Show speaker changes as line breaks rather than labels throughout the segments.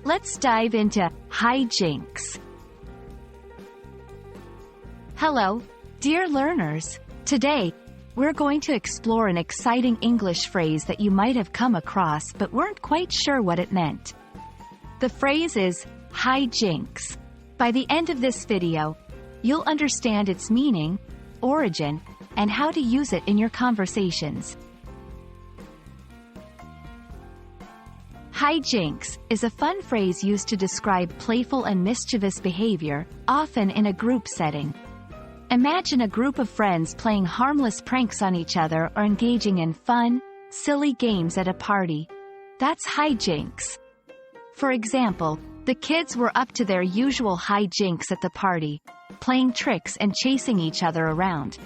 Let's dive into High Jinks. Hello, dear learners. Today, we're going to explore an exciting English phrase that you might have come across but weren't quite sure what it meant. The phrase is High Jinks. By the end of this video, you'll understand its meaning, origin, and how to use it in your conversations. High Jinks is a fun phrase used to describe playful and mischievous behavior, often in a group setting. Imagine a group of friends playing harmless pranks on each other or engaging in fun, silly games at a party. That's High Jinks. For example, the kids were up to their usual high jinks at the party, playing tricks and chasing each other around.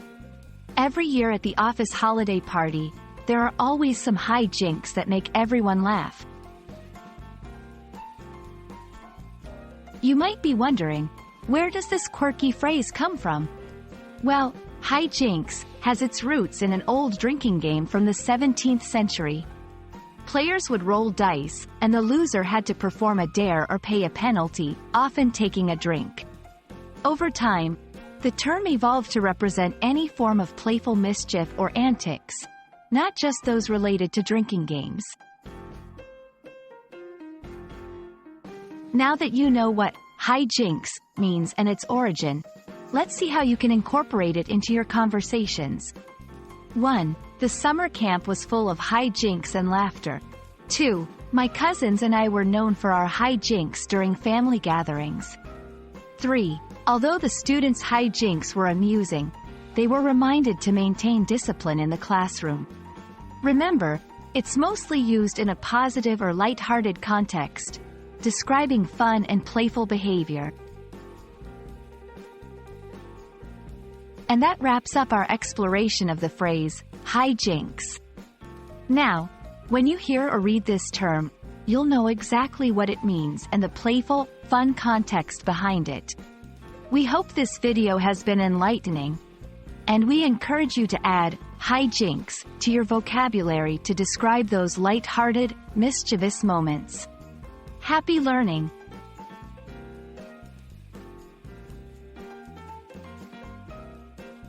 Every year at the office holiday party, there are always some high jinks that make everyone laugh. You might be wondering, where does this quirky phrase come from? Well, High Jinks has its roots in an old drinking game from the 17th century. Players would roll dice, and the loser had to perform a dare or pay a penalty, often taking a drink. Over time, the term evolved to represent any form of playful mischief or antics, not just those related to drinking games. Now that you know what High Jinks means and its origin, let's see how you can incorporate it into your conversations. 1. The summer camp was full of high jinks and laughter. 2. My cousins and I were known for our high jinks during family gatherings. 3. Although the students' high jinks were amusing, they were reminded to maintain discipline in the classroom. Remember, it's mostly used in a positive or light-hearted context, describing fun and playful behavior. And that wraps up our exploration of the phrase, High Jinks. Now, when you hear or read this term, you'll know exactly what it means and the playful, fun context behind it. We hope this video has been enlightening, and we encourage you to add High Jinks to your vocabulary to describe those light-hearted, mischievous moments. Happy learning!